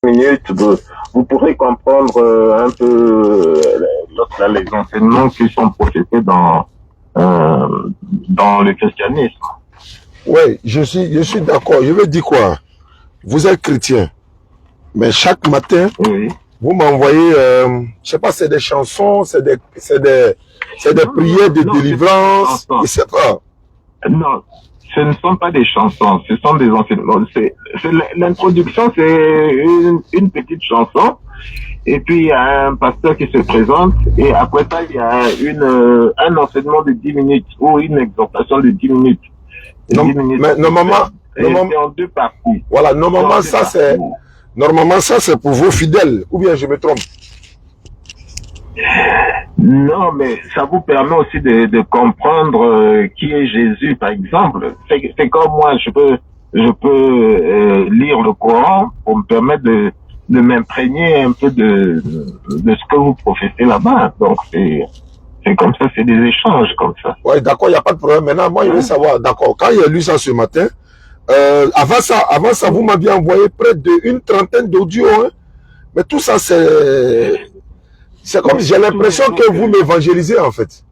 minutes, vous pourrez comprendre un peu les enseignements qui sont professés dans le christianisme. Oui, je suis d'accord. Je veux dire quoi? Vous êtes chrétien, mais chaque matin, Oui. vous m'envoyez, je sais pas, c'est des chansons, c'est des prières de délivrance, je sais pas. Non, ce ne sont pas des chansons, ce sont des enseignements. L'introduction, c'est une petite chanson, et puis il y a un pasteur qui se présente, et après ça, il y a un enseignement de 10 minutes, ou une exhortation de 10 minutes. Non, 10 minutes mais normalement, c'est en deux parties. Voilà, normalement, ça c'est... Normalement, ça c'est pour vos fidèles, ou bien je me trompe? Non, mais ça vous permet aussi de comprendre qui est Jésus, par exemple. C'est comme moi, je peux lire le Coran pour me permettre de m'imprégner un peu de ce que vous professez là-bas. Donc c'est comme ça, c'est des échanges comme ça. Oui, d'accord, il n'y a pas de problème. Maintenant, moi, je veux savoir, d'accord, quand il a lu ça ce matin, avant ça, vous m'aviez envoyé près d'une trentaine d'audios, hein? Mais tout ça, c'est comme j'ai l'impression que vous m'évangélisez, en fait.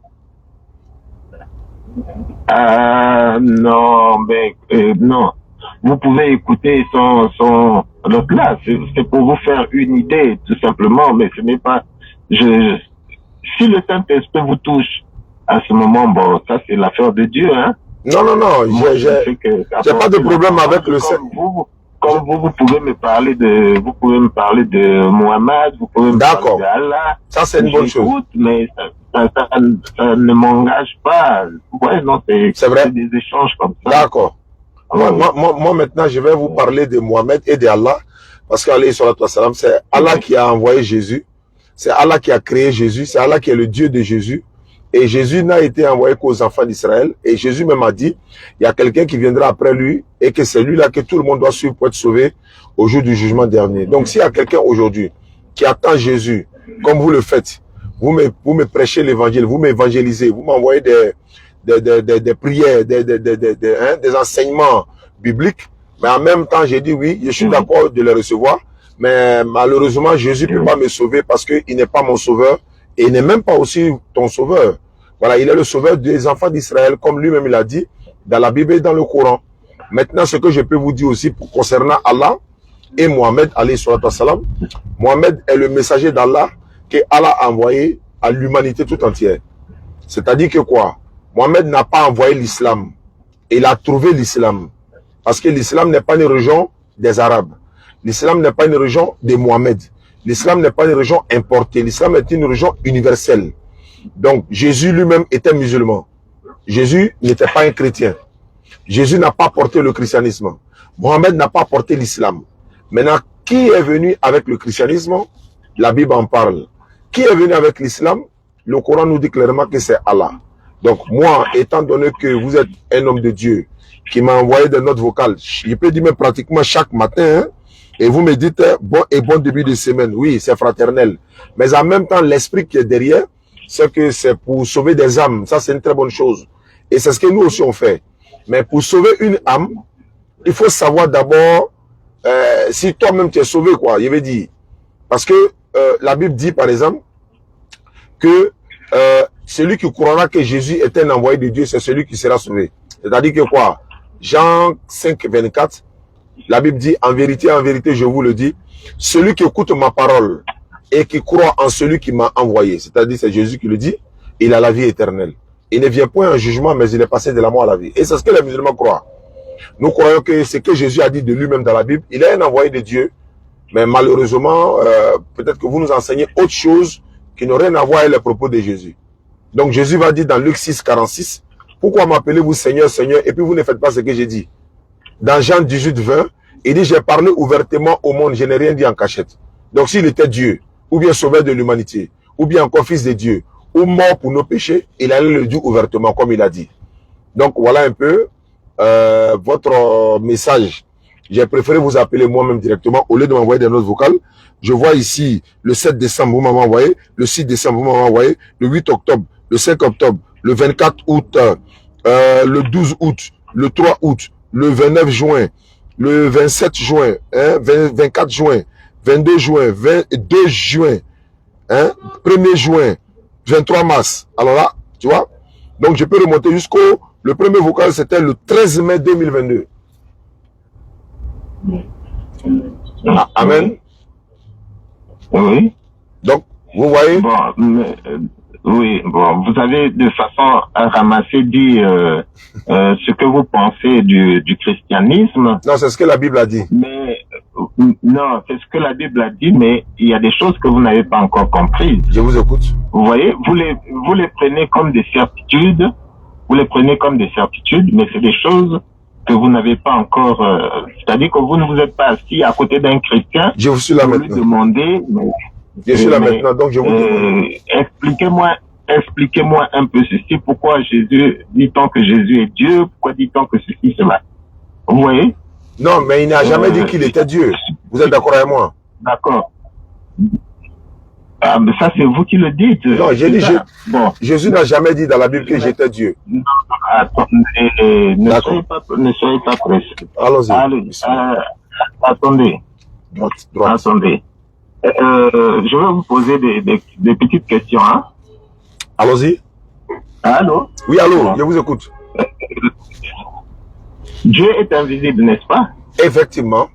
Non, mais non. Vous pouvez écouter son là, c'est pour vous faire une idée, tout simplement, mais ce n'est pas... Si le Saint-Esprit vous touche à ce moment, bon, ça c'est l'affaire de Dieu, hein. Non, j'ai pas de problème avec le Saint-Esprit. Comme vous pouvez me parler de Mohamed, vous pouvez me parler d'Allah. Ça c'est une bonne chose. Mais ça ne m'engage pas. Ouais, non, c'est vrai. Des échanges comme ça. D'accord. Moi, maintenant, je vais vous parler de Mohamed et d'Allah. Parce qu'Alayhi salatu wassalam, c'est Allah qui a envoyé Jésus. C'est Allah qui a créé Jésus. C'est Allah qui est le Dieu de Jésus. Et Jésus n'a été envoyé qu'aux enfants d'Israël. Et Jésus même a dit, il y a quelqu'un qui viendra après lui et que c'est lui là que tout le monde doit suivre pour être sauvé au jour du jugement dernier. Donc s'il y a quelqu'un aujourd'hui qui attend Jésus, comme vous le faites, vous me prêchez l'évangile, vous m'évangélisez, vous m'envoyez des prières, des enseignements bibliques, mais en même temps j'ai dit oui, je suis d'accord de les recevoir, mais malheureusement Jésus ne peut pas me sauver parce qu'il n'est pas mon sauveur et il n'est même pas aussi ton sauveur. Voilà, il est le sauveur des enfants d'Israël, comme lui-même il a dit dans la Bible et dans le Coran. Maintenant, ce que je peux vous dire aussi concernant Allah et Mohamed, alayhi salatu wassalam, Mohamed est le messager d'Allah que Allah a envoyé à l'humanité tout entière. C'est-à-dire que quoi? Mohamed n'a pas envoyé l'islam. Il a trouvé l'islam. Parce que l'islam n'est pas une religion des Arabes. L'islam n'est pas une religion de Mohamed. L'islam n'est pas une religion importée. L'islam est une religion universelle. Donc, Jésus lui-même était musulman. Jésus n'était pas un chrétien. Jésus n'a pas porté le christianisme. Mohamed n'a pas porté l'islam. Maintenant, qui est venu avec le christianisme? La Bible en parle. Qui est venu avec l'islam? Le Coran nous dit clairement que c'est Allah. Donc, moi, étant donné que vous êtes un homme de Dieu qui m'a envoyé des notes vocales, je peux dire même pratiquement chaque matin, hein, et vous me dites bon début de semaine. Oui, c'est fraternel. Mais en même temps, l'esprit qui est derrière, c'est que c'est pour sauver des âmes. Ça, c'est une très bonne chose. Et c'est ce que nous aussi on fait. Mais pour sauver une âme, il faut savoir d'abord si toi-même tu es sauvé, quoi. Je veux dire. Parce que la Bible dit, par exemple, que celui qui croira que Jésus est un envoyé de Dieu, c'est celui qui sera sauvé. C'est-à-dire que quoi? Jean 5, 24, la Bible dit, en vérité, je vous le dis, celui qui écoute ma parole et qui croit en celui qui m'a envoyé, c'est-à-dire c'est Jésus qui le dit, il a la vie éternelle. Il ne vient point en jugement, mais il est passé de la mort à la vie. Et c'est ce que les musulmans croient. Nous croyons que ce que Jésus a dit de lui-même dans la Bible, il est un envoyé de Dieu, mais malheureusement, peut-être que vous nous enseignez autre chose qui n'a rien à voir avec les propos de Jésus. Donc Jésus va dire dans Luc 6, 46, pourquoi m'appelez-vous Seigneur, Seigneur, et puis vous ne faites pas ce que j'ai dit. Dans Jean 18, 20, il dit, j'ai parlé ouvertement au monde, je n'ai rien dit en cachette. Donc s'il était Dieu, ou bien sauveur de l'humanité, ou bien encore fils de Dieu, ou mort pour nos péchés, il allait le dire ouvertement, comme il a dit. Donc voilà un peu votre message. J'ai préféré vous appeler moi-même directement, au lieu de m'envoyer des notes vocales. Je vois ici, le 7 décembre, vous m'avez envoyé, le 6 décembre, vous m'avez envoyé, le 8 octobre, le 5 octobre, le 24 août, le 12 août, le 3 août, le 29 juin, le 27 juin, hein, 24 juin, 22 juin, 22 juin, hein, 1er juin, 23 mars. Alors là, tu vois, donc je peux remonter jusqu'au... Le premier vocal, c'était le 13 mai 2022. Ah, amen. Oui. Donc, vous voyez? Bon, oui, bon, vous avez de façon à ramasser dit ce que vous pensez du christianisme. Non, c'est ce que la Bible a dit. Mais non, c'est ce que la Bible a dit, mais il y a des choses que vous n'avez pas encore comprises. Je vous écoute. Vous voyez, vous les prenez comme des certitudes, vous les prenez comme des certitudes, mais c'est des choses que vous n'avez pas encore. C'est-à-dire que vous ne vous êtes pas assis à côté d'un chrétien. Je vous suis là vous maintenant. lui demandez. Je suis là maintenant, donc je vous demande. Expliquez-moi un peu ceci. Pourquoi Jésus dit-on que Jésus est Dieu? Pourquoi dit-on que ceci, cela? Vous voyez? Non, mais il n'a jamais dit qu'il était Dieu. Vous êtes d'accord avec moi? D'accord. Ah, mais ça, c'est vous qui le dites. Non, j'ai dit, bon. Jésus n'a jamais dit dans la Bible que j'étais Dieu. Non, attendez, ne soyez pas pressés. Allons-y. Attendez. Droite. Attendez. Je vais vous poser des petites questions. Hein? Allons-y. Allô? Oui, allô, je vous écoute. Dieu est invisible, n'est-ce pas? Effectivement.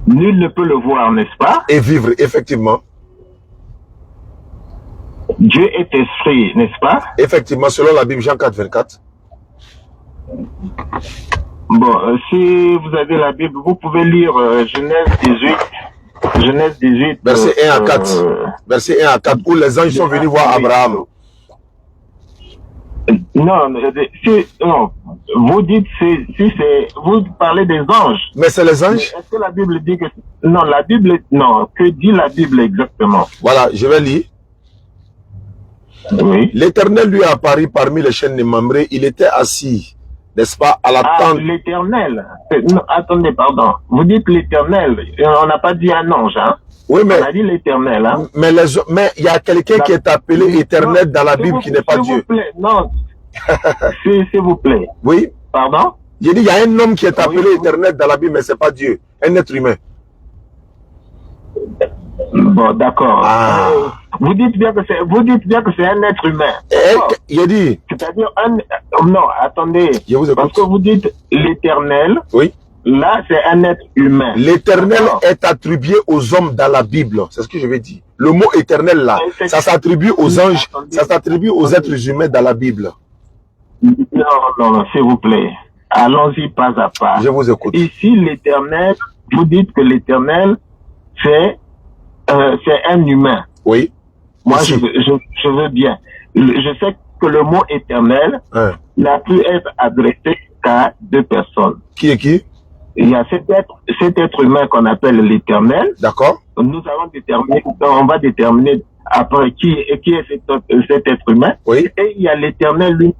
Nul ne peut le voir, n'est-ce pas? Et vivre, effectivement. Dieu est esprit, n'est-ce pas? Effectivement, selon la Bible, Jean 4, 24. Bon, si vous avez la Bible, vous pouvez lire Genèse 18. Genèse 18. Verset 1 à 4. Verset 1 à 4, où les anges sont venus voir Abraham. Non, non, vous dites, vous parlez des anges. Mais c'est les anges. Est-ce que la Bible dit que... Non, la Bible, non. Que dit la Bible exactement? Voilà, je vais lire. Oui. L'Éternel lui a apparu parmi les chaînes de Mamré. Il était assis, n'est-ce pas, à la tente. L'Éternel. Attendez, pardon. Vous dites l'Éternel. On n'a pas dit un ange, hein? Oui, mais... On a dit l'Éternel, hein? Mais il y a quelqu'un qui est appelé Éternel dans la Bible qui n'est pas Dieu. S'il vous plaît, non. S'il vous plaît. Oui. Pardon? J'ai dit, il y a un homme qui est appelé Éternel dans la Bible, mais ce n'est pas Dieu. Un être humain. Bon, d'accord. Ah. Vous dites bien que c'est un être humain. Il a dit. C'est-à-dire non, attendez. Je vous écoute. Parce que vous dites l'Éternel. Oui. Là, c'est un être humain. L'Éternel est attribué aux hommes dans la Bible. C'est ce que je vais dire. Le mot éternel là, ça s'attribue aux anges, ça s'attribue aux êtres humains dans la Bible. Non, s'il vous plaît. Allons-y pas à pas. Je vous écoute. Ici, l'Éternel, vous dites que l'Éternel, c'est un humain. Oui. Moi, je veux bien. Je sais que le mot éternel n'a pu être adressé qu'à deux personnes. Qui est qui? Il y a cet être humain qu'on appelle l'éternel. D'accord. Nous allons déterminer, on va déterminer après qui est cet être humain. Oui. Et il y a l'éternel lui,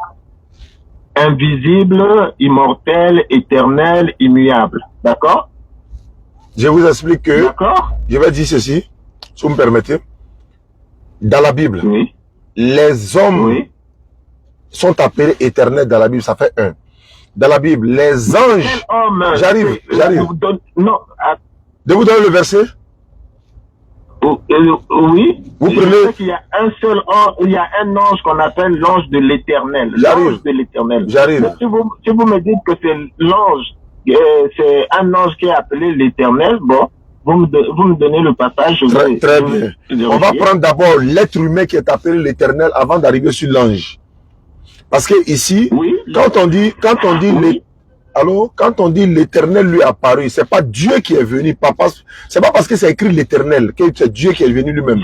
invisible, immortel, éternel, immuable. D'accord? Je vous explique que, je vais dire ceci, si vous me permettez. Dans la Bible, les hommes sont appelés éternels dans la Bible, ça fait un. Dans la Bible, les anges... J'arrive. Non. De vous donner le verset? Oui. Vous prenez... Il y a un seul ange, il y a un ange qu'on appelle l'ange de l'éternel. L'ange de l'éternel. J'arrive. Si vous me dites que c'est l'ange, c'est un ange qui est appelé l'éternel, bon, vous me donnez le passage. Très bien. On va prendre d'abord l'être humain qui est appelé l'éternel avant d'arriver sur l'ange. Parce que ici, quand on dit l'éternel lui est apparu, c'est pas Dieu qui est venu, c'est pas parce que c'est écrit l'éternel que c'est Dieu qui est venu lui-même.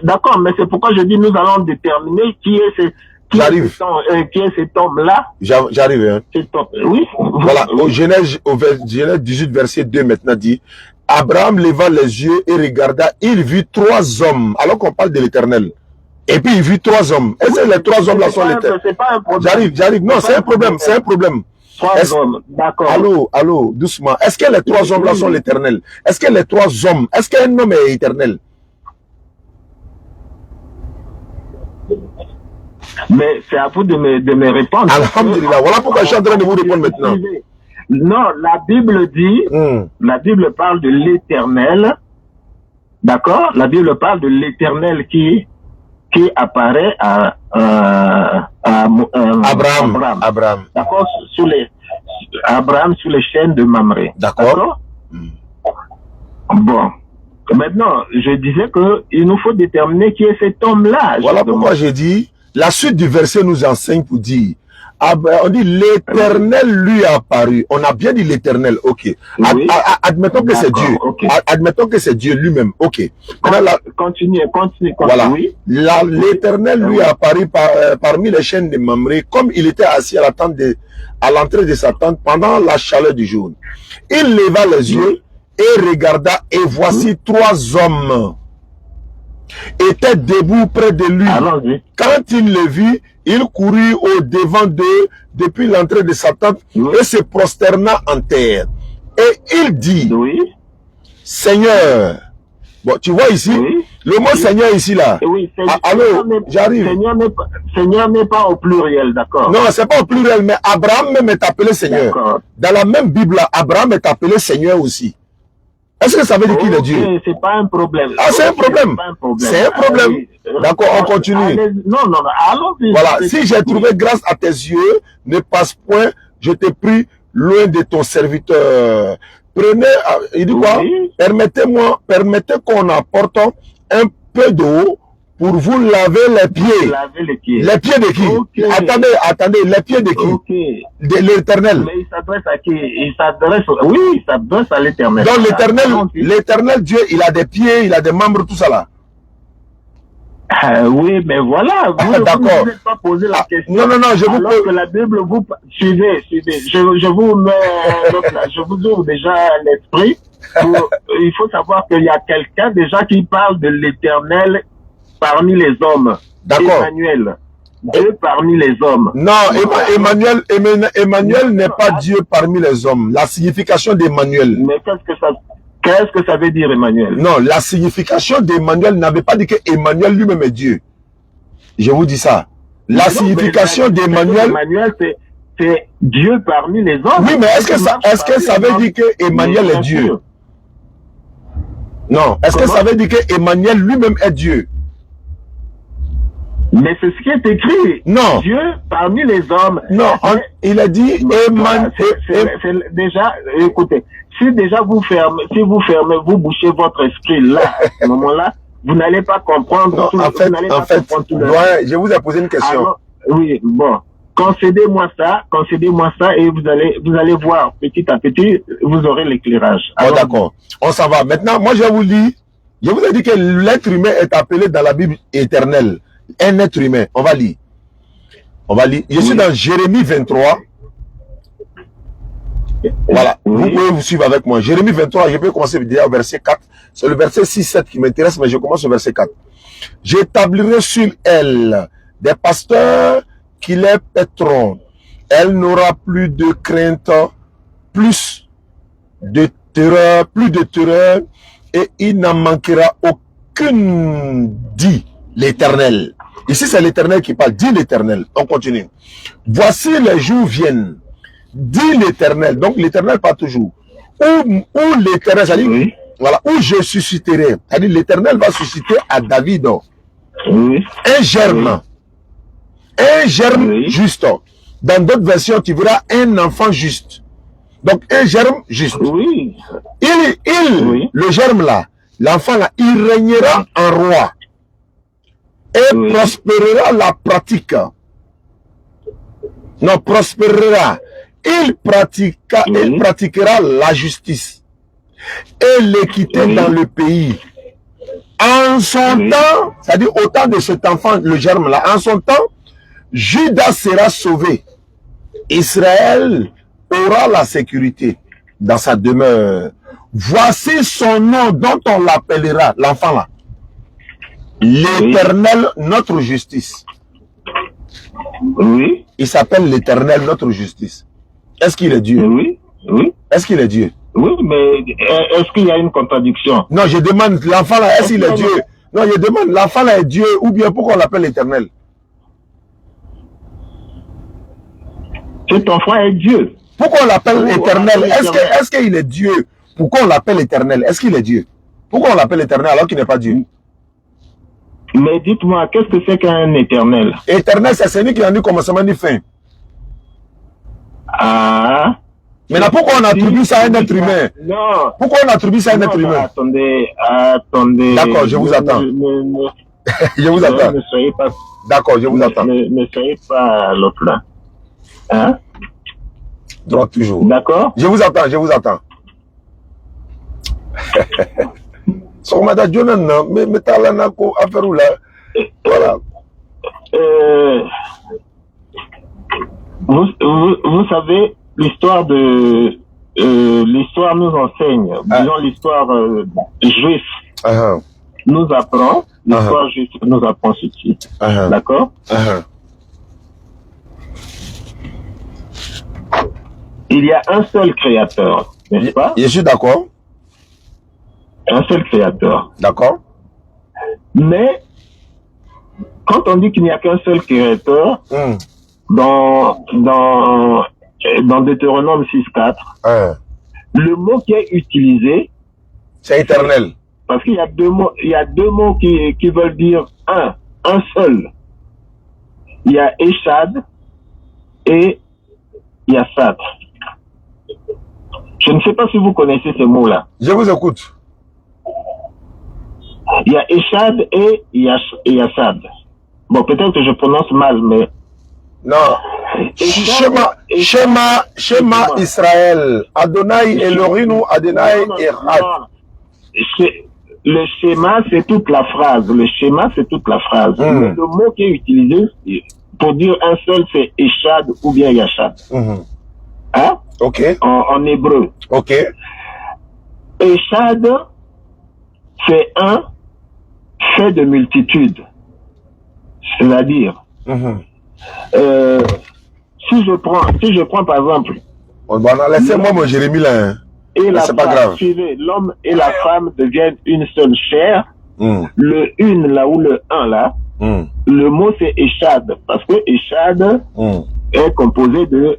D'accord, mais c'est pourquoi je dis nous allons déterminer qui est cet homme-là. J'arrive. Hein. Oui. Voilà, au Genèse 18, verset 2 maintenant dit, Abraham leva les yeux et regarda, il vit trois hommes, alors qu'on parle de l'éternel. Et puis il vit trois hommes. Est-ce que les trois hommes là sont l'éternel? J'arrive. Non, c'est un problème. Trois hommes, d'accord. Allô, doucement. Est-ce que les trois hommes là sont l'éternel? Est-ce que les trois hommes, est-ce qu'un homme est éternel? Mais c'est à vous de me répondre. Alhamdulillah. Voilà pourquoi je suis en train de vous répondre maintenant. Non, la Bible dit, la Bible parle de l'Éternel. D'accord? La Bible parle de l'Éternel qui apparaît à Abraham. D'accord? Abraham sous les chaînes de Mamré. D'accord. Bon. Maintenant, je disais qu'il nous faut déterminer qui est cet homme-là. Voilà pourquoi j'ai dit, la suite du verset nous enseigne pour dire, on dit l'Éternel lui a apparu. On a bien dit l'Éternel, ok. Oui. Admettons que c'est Dieu. Okay. Admettons que c'est Dieu lui-même, ok. Continue. Voilà. Oui. L'Éternel lui a apparu parmi les chaînes de Mamré, comme il était assis à l'entrée de sa tente pendant la chaleur du jour. Il leva les yeux et regarda, et voici 3 hommes étaient debout près de lui. Quand il le vit, il courut au devant d'eux depuis l'entrée de sa tente et se prosterna en terre. Et il dit, Seigneur, bon, tu vois ici, le mot Seigneur ici là. Allô, j'arrive. Seigneur n'est pas au pluriel, d'accord? Non, c'est pas au pluriel, mais Abraham même est appelé Seigneur. Dans la même Bible, Abraham est appelé Seigneur aussi. Est-ce que ça veut dire qu'il est Dieu? C'est pas un problème. Ah, c'est un problème. C'est un problème. D'accord, on continue. Non, allons-y. Voilà, si j'ai trouvé grâce à tes yeux, ne passe point, je te prie, loin de ton serviteur. Prenez, il dit quoi? Permettez qu'on apporte un peu d'eau pour vous laver les pieds. Les pieds de qui? Attendez, les pieds de qui? De l'Éternel. Mais il s'adresse à qui? Il s'adresse à l'Éternel. Donc l'Éternel Dieu, il a des pieds, il a des membres, tout ça là. Oui, mais voilà, vous ne pouvez pas poser la question. Non, je vous pose. Que la Bible, vous suivez. Je vous mets, je vous ouvre déjà l'esprit. Il faut savoir qu'il y a quelqu'un déjà qui parle de l'Éternel parmi les hommes. D'accord. Emmanuel. Dieu parmi les hommes. Non, Emmanuel n'est pas Dieu parmi les hommes. La signification d'Emmanuel. Mais qu'est-ce que ça veut dire, Emmanuel? Non, la signification d'Emmanuel n'avait pas dit que Emmanuel lui-même est Dieu. Je vous dis ça. La signification d'Emmanuel... Emmanuel, c'est Dieu parmi les hommes. Oui, mais est-ce que ça veut dire que Emmanuel est Dieu? Non. Est-ce que ça veut dire que Emmanuel lui-même est Dieu? Mais c'est ce qui est écrit. Non. Dieu parmi les hommes. Non, il a dit Emmanuel. Déjà, écoutez, si vous fermez, vous bouchez votre esprit là, à ce moment-là, vous n'allez pas comprendre. Non, en fait, je vous ai posé une question. Alors, oui, bon. Concédez-moi ça et vous allez voir petit à petit, vous aurez l'éclairage. Oh, d'accord. On s'en va. Maintenant, moi je vous dis, je vous ai dit que l'être humain est appelé dans la Bible éternelle. Un être humain. On va lire. Je suis dans Jérémie 23. Voilà. Vous pouvez vous suivre avec moi. Jérémie 23, je peux commencer déjà au verset 4. C'est le verset 6-7 qui m'intéresse, mais je commence au verset 4. J'établirai sur elle des pasteurs qui les paîtront. Elle n'aura plus de crainte, plus de terreur, et il n'en manquera aucune, dit l'Éternel. Ici, c'est l'Éternel qui parle, dit l'Éternel. On continue. Voici les jours viennent, dit l'Éternel. Donc, l'Éternel parle toujours. Où l'Éternel, c'est-à-dire, voilà, où je susciterai. C'est-à-dire, l'Éternel va susciter à David un germe. Un germe juste. Dans d'autres versions, tu verras un enfant juste. Donc, un germe juste. Oui. Le germe là, l'enfant là, il régnera en roi. Et prospérera la pratique. Non, prospérera. Il pratiquera la justice et l'équité dans le pays. En son temps, c'est-à-dire au temps de cet enfant, le germe là, en son temps, Judas sera sauvé. Israël aura la sécurité dans sa demeure. Voici son nom dont on l'appellera, l'enfant là. L'Éternel, notre justice. Oui. Il s'appelle l'Éternel, notre justice. Est-ce qu'il est Dieu? Oui. Est-ce qu'il est Dieu? Oui, mais est-ce qu'il y a une contradiction? Non, je demande l'enfant là, est-ce qu'il est Dieu? Non, je demande l'enfant là est Dieu ou bien pourquoi on l'appelle l'Éternel? Cet enfant est Dieu. Pourquoi on l'appelle éternel? Est-ce qu'il est Dieu? Pourquoi on l'appelle éternel? Est-ce qu'il est Dieu? Pourquoi on l'appelle éternel alors qu'il n'est pas Dieu? Mais dites-moi, qu'est-ce que c'est qu'un éternel? Éternel, c'est celui qui a ni commencement ni fin. Ah. Maintenant, pourquoi on attribue ça à un être humain? Non. Pourquoi on attribue ça à un être humain? Attendez. D'accord, je vous attends. Je vous attends. Ne soyez pas... D'accord, je vous attends. Ne soyez pas à l'autre là. Hein? Droit toujours. D'accord? Je vous attends, je vous attends. Sur Madame Jonan, mais t'as là, affaire où là? Voilà. Vous savez, l'histoire l'histoire nous enseigne, disons l'histoire juive nous apprend, l'histoire juive nous apprend ceci. D'accord? Il y a un seul créateur, n'est-ce pas? Je suis d'accord. Un seul créateur. D'accord. Mais, quand on dit qu'il n'y a qu'un seul créateur, dans Deutéronome 6.4, le mot qui est utilisé, c'est éternel. Parce qu'il y a deux mots qui veulent dire un seul. Il y a Echad et Yassad. Je ne sais pas si vous connaissez ces mots-là. Je vous écoute. Il y a Echad et Yassad. Bon, peut-être que je prononce mal, mais... Non. Shema Israël. Adonai Elohim, Adonai Echad. Le schéma, c'est toute la phrase. Le schéma, c'est toute la phrase. Mais le mot qui est utilisé pour dire un seul, c'est Echad ou bien Yashad. Hein? Ok. En hébreu. Ok. Echad, c'est un fait de multitude. C'est-à-dire, si je prends par exemple... Laissez-moi mon Jérémie là. Hein. Et la c'est pas grave. L'homme et la femme deviennent une seule chair. Le une là ou le un là, le mot c'est Echad. Parce que Echad est composé de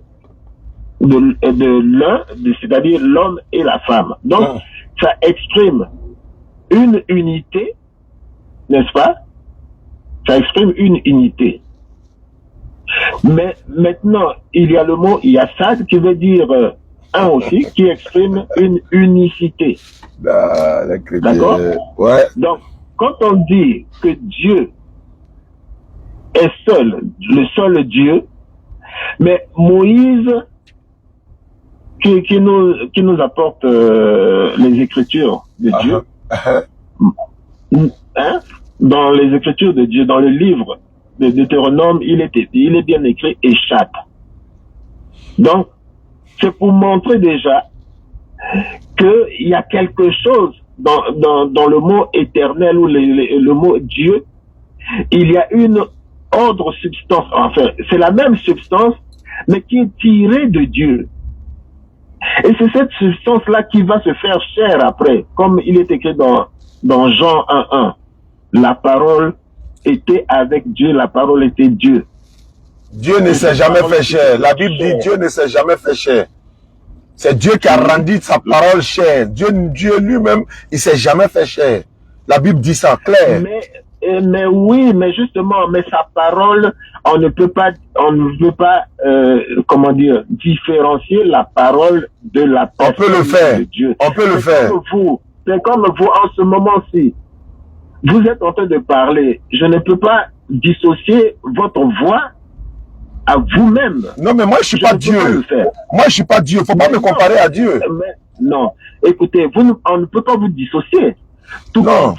l'un, c'est-à-dire l'homme et la femme. Donc, ça exprime une unité, n'est-ce pas? Ça exprime une unité. Mais maintenant, il y a le mot Yassad qui veut dire un aussi, qui exprime une unicité. D'accord? Ouais. Donc, quand on dit que Dieu est seul, le seul Dieu, mais Moïse, qui nous apporte les Écritures de Dieu, hein? Dans les Écritures de Dieu, dans le livre de Deutéronome, il est bien écrit Echad. Donc, c'est pour montrer déjà qu'il y a quelque chose dans le mot éternel ou le mot Dieu. Il y a une autre substance, enfin, c'est la même substance, mais qui est tirée de Dieu. Et c'est cette substance-là qui va se faire chair après, comme il est écrit dans Jean 1.1. La parole était avec Dieu, la parole était Dieu. Dieu ne s'est jamais fait chair. La Bible dit Dieu ne s'est jamais fait chair. C'est Dieu qui a rendu sa parole chair. Dieu lui-même, il s'est jamais fait chair. La Bible dit ça, clair. Mais oui, mais justement, mais sa parole, on ne peut pas, comment dire, différencier la parole de la personne de Dieu. On peut le faire. C'est comme vous en ce moment-ci. Vous êtes en train de parler. Je ne peux pas dissocier votre voix à vous-même. Non, mais moi, je suis pas Dieu. Moi, je suis pas Dieu. Faut pas me comparer à Dieu. Non. Écoutez, on ne peut pas vous dissocier. Tout comme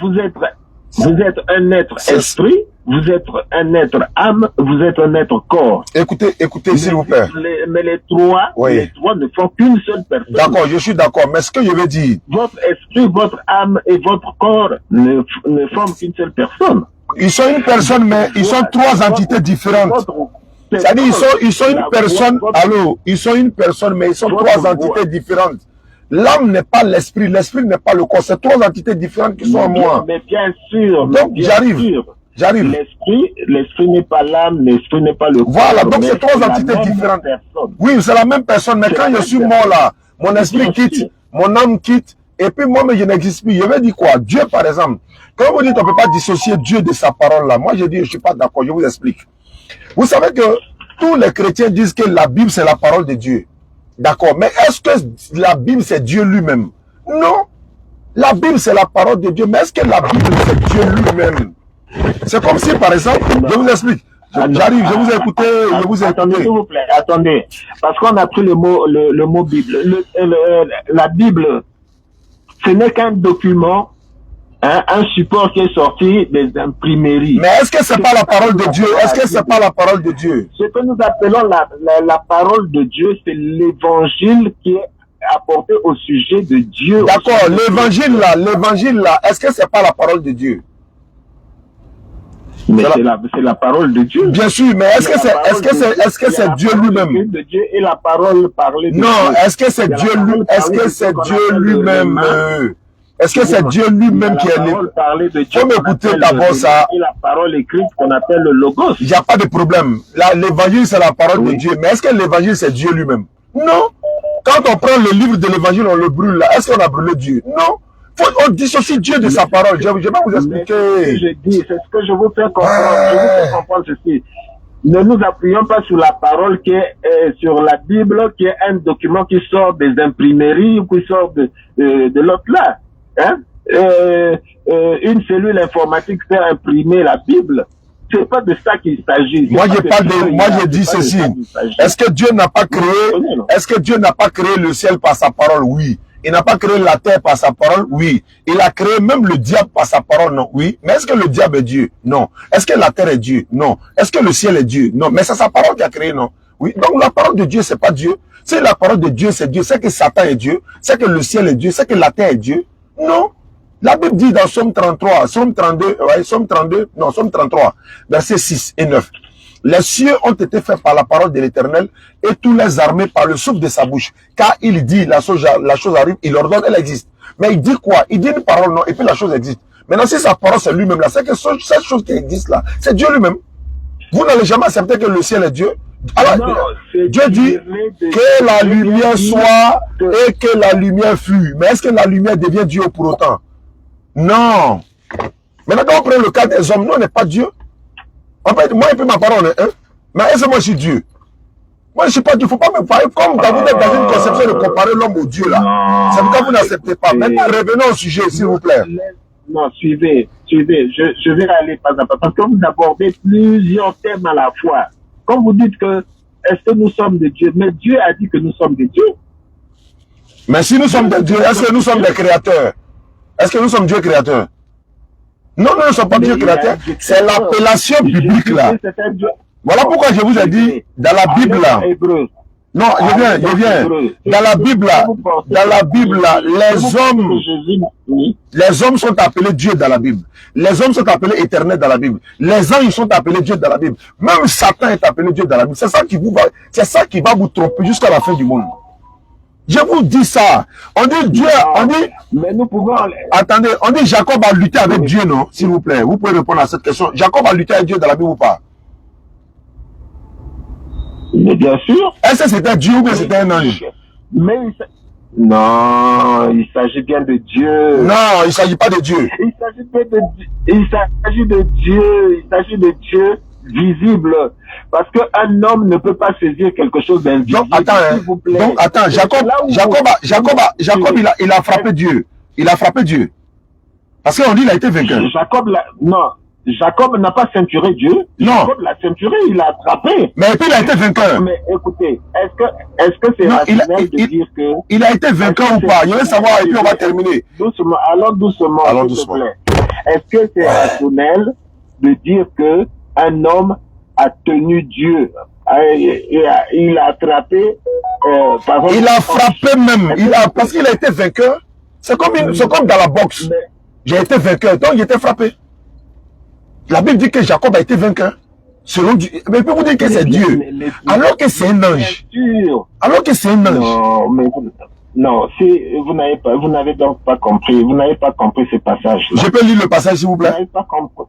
vous êtes un être esprit, vous êtes un être âme, vous êtes un être corps. Écoutez, s'il vous plaît. Mais les trois ne font qu'une seule personne. D'accord, je suis d'accord. Mais ce que je veux dire... Votre esprit, votre âme et votre corps ne forment qu'une seule personne. Ils sont une personne, mais ils sont trois entités différentes. C'est-à-dire, ils sont une personne... Allô, ils sont une personne, mais ils sont trois entités différentes. L'âme n'est pas l'esprit n'est pas le corps. C'est trois entités différentes qui sont en moi. Mais bien sûr. Donc, j'arrive. J'arrive. L'esprit n'est pas l'âme, l'esprit n'est pas le corps. Voilà, donc c'est trois entités différentes. Oui, c'est la même personne, mais quand je suis mort là, mon esprit quitte, mon âme quitte, et puis moi-même je n'existe plus. Je vais dire quoi? Dieu, par exemple. Quand vous dites qu'on ne peut pas dissocier Dieu de sa parole là, moi je dis je ne suis pas d'accord, je vous explique. Vous savez que tous les chrétiens disent que la Bible c'est la parole de Dieu. D'accord, mais est-ce que la Bible c'est Dieu lui-même? Non. La Bible c'est la parole de Dieu, mais est-ce que la Bible c'est Dieu lui-même? C'est comme si par exemple, je vous explique. J'arrive, je vous ai écouté, je vous ai écouté. Attendez, s'il vous plaît, attendez. Parce qu'on a pris le mot Bible. La Bible, ce n'est qu'un document, hein, un support qui est sorti des imprimeries. Mais est-ce que c'est pas la parole de Dieu? Est-ce que c'est pas la parole de Dieu? Ce que nous appelons la parole de Dieu, c'est l'évangile qui est apporté au sujet de Dieu. D'accord, l'évangile là, est-ce que c'est pas la parole de Dieu? Mais c'est la parole de Dieu. Bien sûr, mais est-ce que c'est Dieu lui-même? De Dieu et la parole parlée de non, Dieu. Est-ce que c'est Dieu lui? Est-ce que c'est Dieu lui-même? Est-ce que c'est Dieu lui-même qui est né? Faut m'écouter d'abord ça. Et la parole écrite qu'on appelle le logos. Il n'y a pas de problème. L'évangile c'est la parole de Dieu, mais est-ce que l'évangile c'est Dieu lui-même? Non. Quand on prend le livre de l'évangile, on le brûle là. Est-ce qu'on a brûlé Dieu? Non. On dissocie Dieu de sa parole. Je vais vous expliquer. C'est ce que je vous fais comprendre. Je vous fais comprendre ceci. Ne nous appuyons pas sur la parole qui est sur la Bible, qui est un document qui sort des imprimeries ou qui sort de l'autre là. Hein? Une cellule informatique fait imprimer la Bible. C'est pas de ça qu'il s'agit. Moi, je dis ceci. Est-ce que Dieu n'a pas créé le ciel par sa parole? Oui. Il n'a pas créé la terre par sa parole? Oui. Il a créé même le diable par sa parole? Non. Oui. Mais est-ce que le diable est Dieu? Non. Est-ce que la terre est Dieu? Non. Est-ce que le ciel est Dieu? Non. Mais c'est sa parole qui a créé? Non. Oui. Donc la parole de Dieu, c'est pas Dieu. Si la parole de Dieu, c'est Dieu, c'est que Satan est Dieu, c'est que le ciel est Dieu, c'est que la terre est Dieu? Non. La Bible dit dans Somme 33, Somme 32, Somme 33, versets 6 et 9. Les cieux ont été faits par la parole de l'Éternel et tous les armées par le souffle de sa bouche. Car il dit, la chose arrive, il ordonne, elle existe. Mais il dit quoi? Il dit une parole, non, et puis la chose existe. Maintenant, si sa parole, c'est lui-même là, c'est que cette chose qui existe là, c'est Dieu lui-même. Vous n'allez jamais accepter que le ciel est Dieu. Alors, non, Dieu dit que la lumière soit et que la lumière fût. Mais est-ce que la lumière devient Dieu pour autant? Non. Maintenant, quand on prend le cas des hommes, nous, on n'est pas Dieu. En fait, moi, et puis ma parole, hein? Mais est-ce que moi, je suis Dieu? Moi, je ne suis pas Dieu. Il ne faut pas me parler comme quand vous êtes dans une conception de comparer l'homme au Dieu, là. C'est pourquoi vous n'acceptez pas. Maintenant, revenons au sujet, s'il vous plaît. Non, suivez. Je vais aller pas à pas. Parce que vous abordez plusieurs thèmes à la fois. Quand vous dites que, est-ce que nous sommes des dieux? Mais Dieu a dit que nous sommes des dieux. Mais si nous sommes des dieux, est-ce que nous sommes des créateurs? Est-ce que nous sommes Dieu créateur? Non, nous ne sommes pas Dieu créateur. C'est l'appellation biblique là. Voilà pourquoi je vous ai dit, dans la Bible là. Non, je viens. Dans la Bible là, les hommes sont appelés Dieu dans la Bible. Les hommes sont appelés éternels dans la Bible. Les anges sont appelés Dieu dans la Bible. Même Satan est appelé Dieu dans la Bible. C'est ça qui va vous tromper jusqu'à la fin du monde. Je vous dis ça. On dit Dieu, on dit... Mais nous pouvons... Attendez, on dit Jacob a lutté avec Dieu, non? S'il vous plaît, vous pouvez répondre à cette question. Jacob a lutté avec Dieu dans la Bible ou pas? Mais bien sûr. Est-ce que c'était Dieu ou bien c'était un ange? Mais non, il s'agit bien de Dieu. Non, il ne s'agit pas de Dieu. Il s'agit de Dieu visible. Parce qu'un homme ne peut pas saisir quelque chose d'invisible. Donc attends, Jacob, il a frappé Dieu. Il a frappé Dieu. Parce qu'on dit qu'il a été vainqueur. Jacob n'a pas ceinturé Dieu. Non. Jacob l'a ceinturé, il l'a attrapé. Mais puis il a été vainqueur. Mais écoutez, est-ce que c'est rationnel de dire que... Il a été vainqueur ou pas? Je veux savoir et puis on va terminer. Doucement, allons doucement. Est-ce que c'est rationnel de dire que un homme a tenu Dieu, il a attrapé, par exemple, il a frappé même, parce qu'il a été vainqueur. C'est comme dans la boxe. J'ai été vainqueur, donc il était frappé. La Bible dit que Jacob a été vainqueur. Selon Dieu. Mais peut vous dire que c'est Dieu. Alors que c'est un ange. Alors que c'est un ange. Non, mais non, si vous n'avez donc pas compris, vous n'avez pas compris ce passage-là. Je peux lire le passage s'il vous plaît? Vous n'avez pas compris.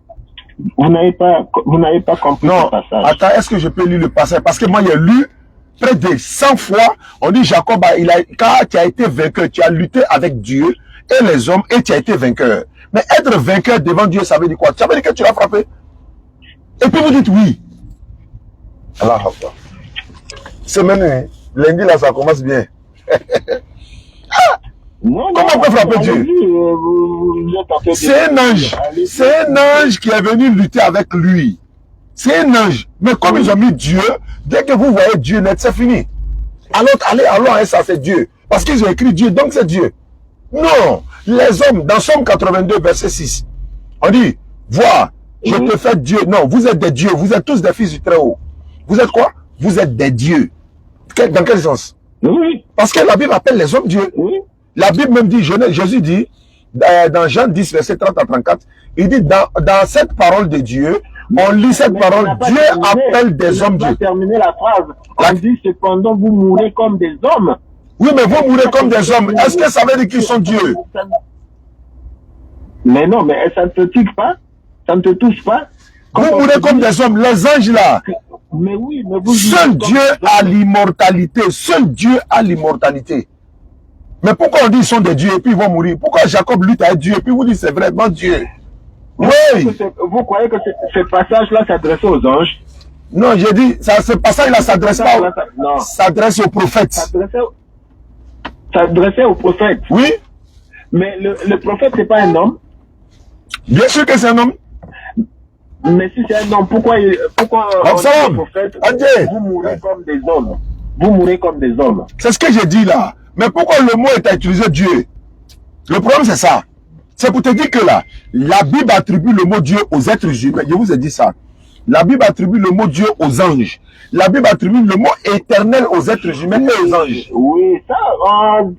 vous n'avez pas compris Non, ce passage. attends, est-ce que je peux lire le passage? Parce que moi, j'ai lu près de 100 fois, on dit Jacob, quand tu as été vainqueur, tu as lutté avec Dieu et les hommes et tu as été vainqueur. Mais être vainqueur devant Dieu, ça veut dire quoi? Ça veut dire que tu l'as frappé. Et puis vous dites oui. Allah Akbar. Semaine, lundi là, ça commence bien. Non, comment on peut frapper Dieu? C'est un ange. C'est un ange qui est venu lutter avec lui. C'est un ange. Mais comme ils ont mis Dieu, dès que vous voyez Dieu net, c'est fini. Alors, ça c'est Dieu. Parce qu'ils ont écrit Dieu, donc c'est Dieu. Non. Les hommes, dans Somme 82, verset 6, on dit, vois, je te fais Dieu. Non, vous êtes des dieux. Vous êtes tous des fils du Très-Haut. Vous êtes quoi? Vous êtes des dieux. Dans quel sens? Oui. Parce que la Bible appelle les hommes dieux. Oui. La Bible même dit, Jésus dit, dans Jean 10, verset 30 à 34, il dit, dans cette parole de Dieu, on lit cette parole, Dieu appelle des hommes dieux. Terminer la phrase. On dit, cependant, vous mourrez comme des hommes. Oui, mais vous mourrez comme des hommes. Est-ce que ça veut dire qu'ils sont dieux? Mais non, mais ça ne te touche pas. Ça ne te touche pas. Vous mourrez comme des hommes. Les anges là. Mais oui, mais vous... Seul Dieu a l'immortalité. Seul Dieu a l'immortalité. Mais pourquoi on dit qu'ils sont des dieux et puis ils vont mourir? Pourquoi Jacob lutte avec Dieu et puis vous dites c'est vraiment Dieu? Oui. Vous croyez que ce passage-là s'adressait aux anges? Non, j'ai dit, ce passage-là s'adresse pas aux... s'adresse aux prophètes. S'adressait aux prophètes. Oui. Mais le prophète, c'est pas un homme? Bien sûr que c'est un homme. Mais si c'est un homme, pourquoi le prophète, vous mourrez comme des hommes? Vous mourrez comme des hommes. C'est ce que j'ai dit là. Mais pourquoi le mot est utilisé Dieu? Le problème c'est ça. C'est pour te dire que là, la Bible attribue le mot Dieu aux êtres humains. Je vous ai dit ça. La Bible attribue le mot Dieu aux anges. La Bible attribue le mot éternel aux êtres humains et aux anges. Oui, ça,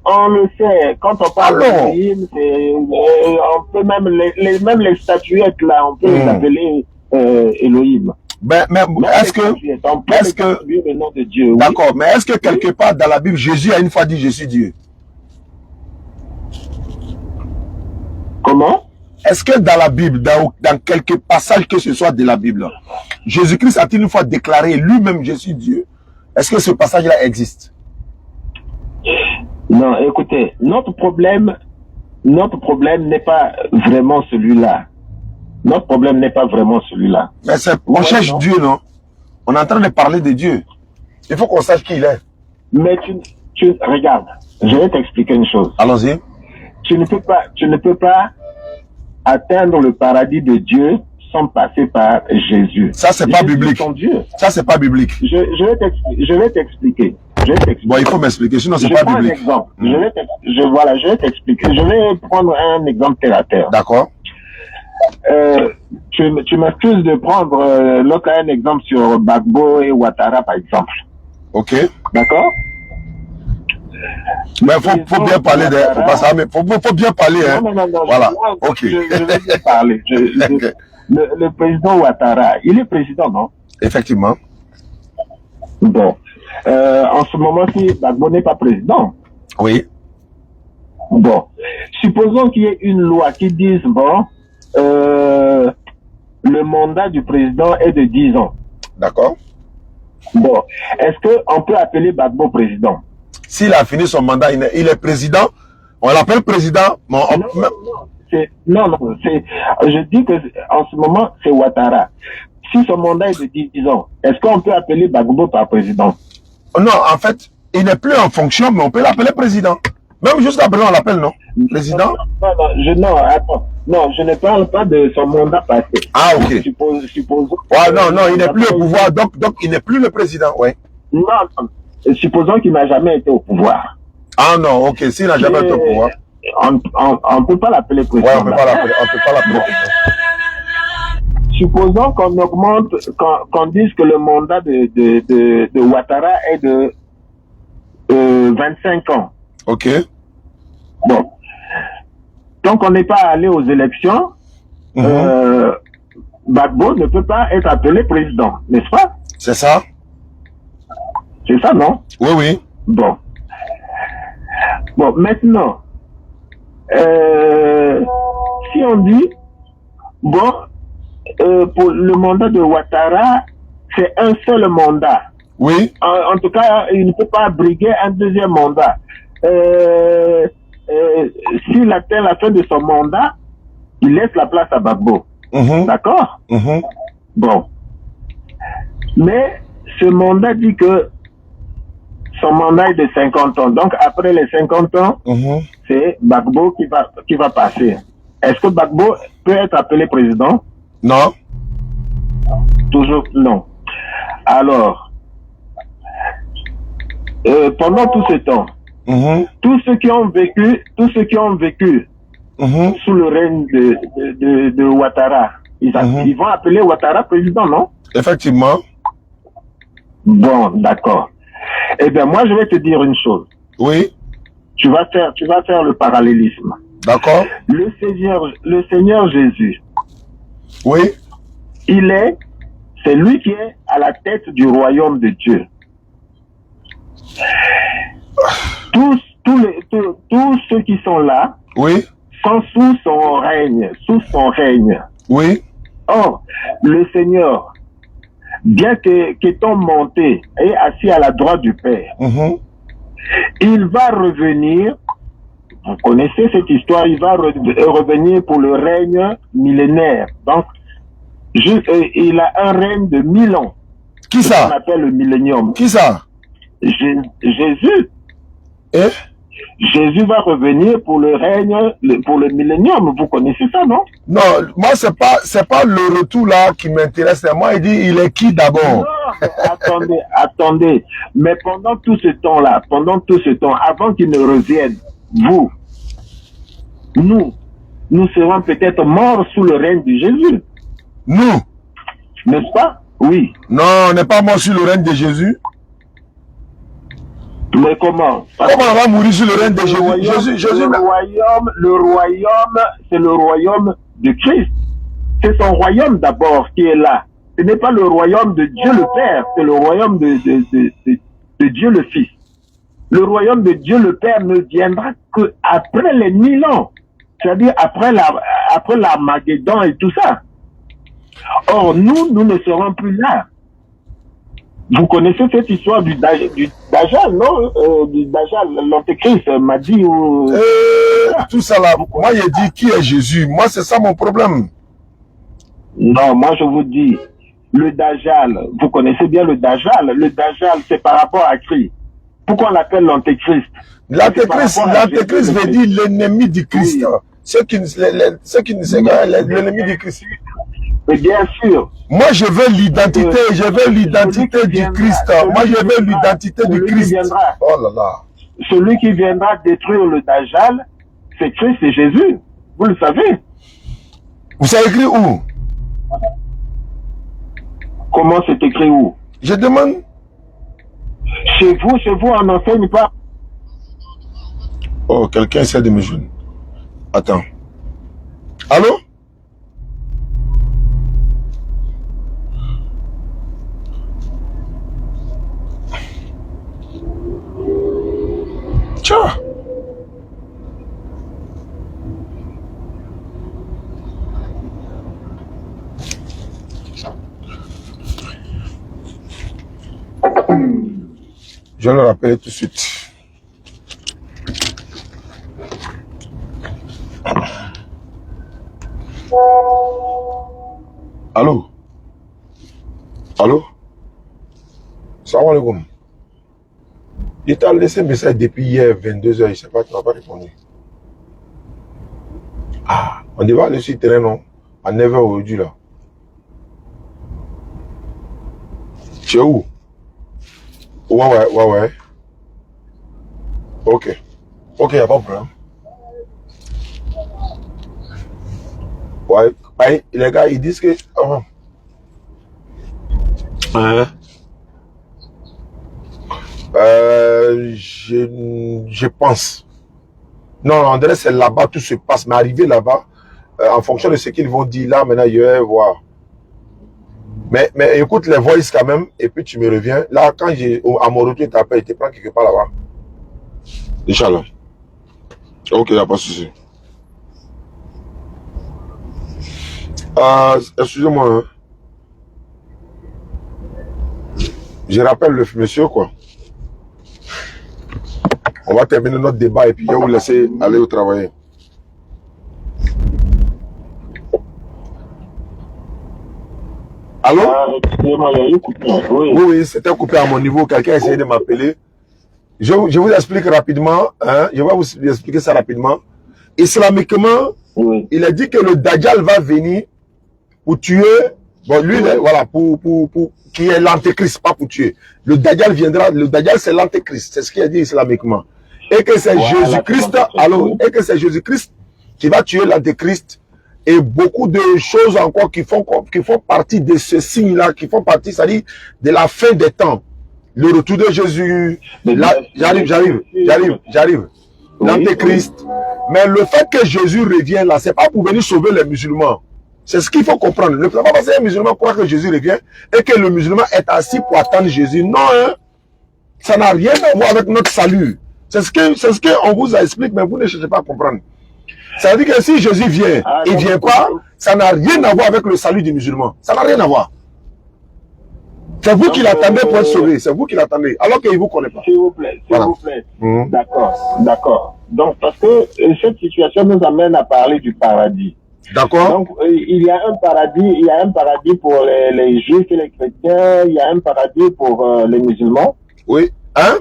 on le sait. Quand on parle d'Elohim, on peut même les statuettes là, on peut les appeler Elohim. Mais est-ce que le nom de Dieu, oui. D'accord, mais est-ce que quelque part dans la Bible, Jésus a une fois dit je suis Dieu? Comment? Est-ce que dans la Bible, dans quelques passages que ce soit de la Bible, Jésus-Christ a-t-il une fois déclaré lui-même je suis Dieu? Est-ce que ce passage-là existe? Non, écoutez, notre problème n'est pas vraiment celui-là. Notre problème n'est pas vraiment celui-là. Mais on cherche Dieu, non? On est en train de parler de Dieu. Il faut qu'on sache qui il est. Mais tu regarde, je vais t'expliquer une chose. Allons-y. Tu ne peux pas atteindre le paradis de Dieu sans passer par Jésus. Ça, c'est pas biblique. Dieu. Ça, c'est pas biblique. Je vais t'expliquer. Bon, il faut m'expliquer, sinon c'est pas biblique. Un exemple. Je vais t'expliquer. Je vais prendre un exemple terre à terre. D'accord. Tu m'accuses de prendre un exemple sur Gbagbo et Ouattara, par exemple. Ok. D'accord? Mais faut bien parler faut bien parler, hein. Non, voilà. Ok. Je vais bien parler. Le président Ouattara, il est président, non? Effectivement. Bon. En ce moment-ci, Gbagbo n'est pas président. Oui. Bon. Supposons qu'il y ait une loi qui dise, bon, le mandat du président est de 10 ans. D'accord. Bon. Est-ce qu'on peut appeler Gbagbo président? S'il a fini son mandat, il est président, on l'appelle président. Non, je dis que en ce moment, c'est Ouattara. Si son mandat est de 10 ans, est-ce qu'on peut appeler Gbagbo par président? Non, en fait, il n'est plus en fonction, mais on peut l'appeler président. Même jusqu'à présent, on l'appelle, non? Président? Non, je ne parle pas de son mandat passé. Ah, ok. Supposons non, il n'est plus au pouvoir, donc il n'est plus le président, ouais. Non, supposons qu'il n'a jamais été au pouvoir. Ah non, ok, s'il n'a jamais été au pouvoir. On ne peut pas l'appeler président. Ouais, on ne peut pas l'appeler président. Supposons qu'on augmente, qu'on dise que le mandat de Ouattara est de 25 ans. Ok. Bon. Tant qu'on n'est pas allé aux élections, Gbagbo ne peut pas être appelé président, n'est-ce pas? C'est ça. C'est ça, non? Oui, oui. Bon. Bon, maintenant, si on dit, bon, pour le mandat de Ouattara, c'est un seul mandat. Oui. En tout cas, il ne peut pas briguer un deuxième mandat. S'il atteint la fin de son mandat, il laisse la place à Gbagbo. D'accord? Bon. Mais ce mandat dit que son mandat est de 50 ans. Donc, après les 50 ans, c'est Gbagbo qui va passer. Est-ce que Gbagbo peut être appelé président? Non. Toujours non. Alors, pendant tout ce temps, tous ceux qui ont vécu sous le règne de Ouattara, ils vont appeler Ouattara président, non? Effectivement. Bon, d'accord. Eh bien, moi, je vais te dire une chose. Oui. Tu vas faire le parallélisme. D'accord. Le Seigneur Jésus. Oui. C'est lui qui est à la tête du royaume de Dieu. Tous ceux qui sont là, oui, sont sous son règne, Oui. Or, le Seigneur, bien qu'étant monté et assis à la droite du Père, il va revenir, vous connaissez cette histoire, il va revenir pour le règne millénaire. Donc, il a un règne de 1000 ans. Qui ça? On appelle le millénium. Qui ça? Jésus. Et? Jésus va revenir pour le règne, pour le millénium. Vous connaissez ça, non? Non, moi, c'est pas le retour là qui m'intéresse. Moi, il dit, il est qui d'abord? Non, attendez. Mais pendant tout ce temps-là, avant qu'il ne revienne, nous serons peut-être morts sous le règne de Jésus. Nous? N'est-ce pas? Oui. Non, on n'est pas mort sur le règne de Jésus. Mais comment? Comment on va mourir sur le règne de Jésus? Le royaume, c'est le royaume de Christ. C'est son royaume d'abord qui est là. Ce n'est pas le royaume de Dieu le Père, c'est le royaume de Dieu le Fils. Le royaume de Dieu le Père ne viendra qu'après les 1000 ans. C'est-à-dire après l'Armageddon et tout ça. Or, nous ne serons plus là. Vous connaissez cette histoire du Dajjal, non? Du Dajjal, l'antéchrist m'a dit... tout ça là, moi j'ai dit qui est Jésus. Moi c'est ça mon problème. Non, moi je vous dis, le Dajjal, vous connaissez bien le Dajjal. Le Dajjal, c'est par rapport à Christ. Pourquoi on l'appelle l'antéchrist? L'antéchrist veut dire l'ennemi du Christ. Oui. Ceux qui ne savent pas, l'ennemi du Christ. Mais bien sûr. Moi, je veux l'identité, du Christ. Moi, je veux l'identité du Christ. Oh là là. Celui qui viendra détruire le Dajjal, c'est Christ, c'est Jésus. Vous le savez. Vous savez écrit où? Comment c'est écrit où? Je demande. Chez vous, on n'enseigne pas. Oh, quelqu'un essaie de me joindre. Attends. Allô? Tiens. Je le rappelle tout de suite. Allô? Allô? Salam alaikum. Il t'a laissé un message depuis hier, 22h, je ne sais pas, tu n'as pas répondu. Ah, on devait aller sur le terrain, non? À 9h aujourd'hui, là. Tu es où? Ouais. Ok. Ok, il n'y a pas de problème. Ouais, les gars, ils disent que... je pense. Non, André, c'est là-bas, tout se passe. Mais arrivé là-bas, en fonction de ce qu'ils vont dire là, maintenant, je vais voir. Mais écoute les voices quand même, et puis tu me reviens. Là, quand à mon retour, tu t'appelles, tu te prends quelque part là-bas. Inch'Allah. Ok, il n'y a pas de souci. Excusez-moi. Hein. Je rappelle le monsieur, quoi. On va terminer notre débat et puis je vais vous laisser aller au travail. Allô? Oui, c'était coupé à mon niveau. Quelqu'un a essayé de m'appeler. Je vous explique rapidement. Hein, je vais vous expliquer ça rapidement. Islamiquement, il a dit que le Dajjal va venir pour tuer. Bon, lui, voilà, pour qui est l'antéchrist, pas pour tuer. Le Dajjal viendra. Le Dajjal, c'est l'antéchrist. C'est ce qu'il a dit islamiquement. Et que c'est Jésus-Christ. Alors, et que c'est Jésus-Christ qui va tuer l'antéchrist. Et beaucoup de choses encore qui font partie de ce signe-là, qui font partie, c'est-à-dire de la fin des temps. Le retour de Jésus. Là, j'arrive. L'antéchrist. Mais le fait que Jésus revienne là, c'est pas pour venir sauver les musulmans. C'est ce qu'il faut comprendre. Ne pas passer un musulman croire que Jésus revient et que le musulman est assis pour attendre Jésus. Non, hein? Ça n'a rien à voir avec notre salut. C'est ce qu'on vous explique, mais vous ne cherchez pas à comprendre. Ça veut dire que si Jésus vient, il ne vient pas, ça n'a rien à voir avec le salut du musulman. Ça n'a rien à voir. C'est vous qui l'attendez pour être sauvé. C'est vous qui l'attendez, alors qu'il ne vous connaît pas. S'il vous plaît, s'il vous plaît. D'accord. Donc, parce que cette situation nous amène à parler du paradis. D'accord. Donc, il y a un paradis pour les juifs et les chrétiens, il y a un paradis pour les musulmans. Oui. Hein?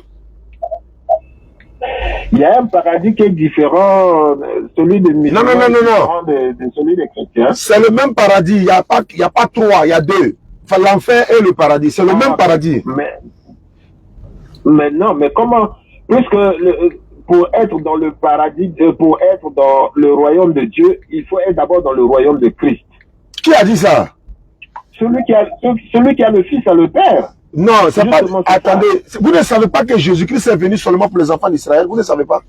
Il y a un paradis qui est différent, celui des musulmans. Non. De celui des chrétiens. C'est le même paradis, il n'y a pas trois, il y a deux. Enfin, l'enfer et le paradis, c'est le même paradis. Mais non, mais comment? Puisque pour être dans le paradis, pour être dans le royaume de Dieu, il faut être d'abord dans le royaume de Christ. Qui a dit ça? Celui qui a le Fils a le Père. Non, c'est pas... Attendez, vous ne savez pas que Jésus-Christ est venu seulement pour les enfants d'Israël? Vous ne savez pas?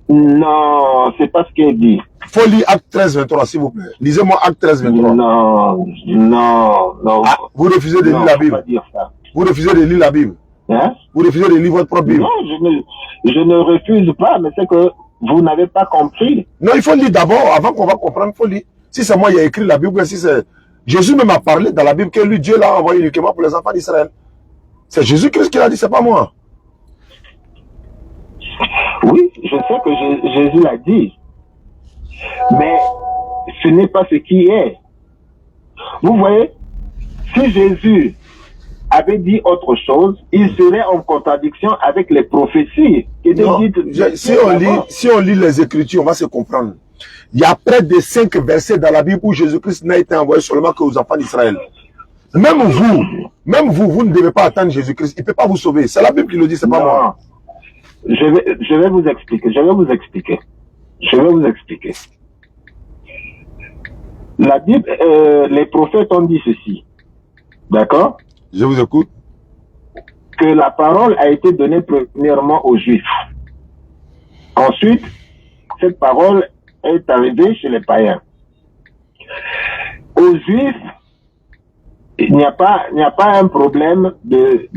Non, c'est pas ce qu'il dit. Faut lire Acte 13, 23, s'il vous plaît. Lisez-moi Acte 13, 23. Non. Ah, vous refusez de lire la Bible. Vous refusez de lire la Bible. Hein? Vous refusez de lire votre propre Bible. Non, je ne refuse pas, mais c'est que vous n'avez pas compris. Non, il faut lire d'abord, avant qu'on va comprendre, il faut lire. Si c'est moi qui ai écrit la Bible, si c'est... Jésus même a parlé dans la Bible que lui, Dieu l'a envoyé uniquement pour les enfants d'Israël. C'est Jésus-Christ qui l'a dit, c'est pas moi. Oui, je sais que Jésus l'a dit. Mais ce n'est pas ce qui est. Vous voyez, si Jésus avait dit autre chose, il serait en contradiction avec les prophéties. Si on lit les Écritures, on va se comprendre. Il y a près de 5 versets dans la Bible où Jésus-Christ n'a été envoyé seulement qu'aux enfants d'Israël. Même vous ne devez pas attendre Jésus-Christ. Il ne peut pas vous sauver. C'est la Bible qui le dit, c'est pas moi. Je vais vous expliquer. La Bible, les prophètes ont dit ceci. D'accord? Je vous écoute. Que la parole a été donnée premièrement aux Juifs. Ensuite, cette parole est arrivée chez les païens. Aux Juifs, il n'y a pas un problème de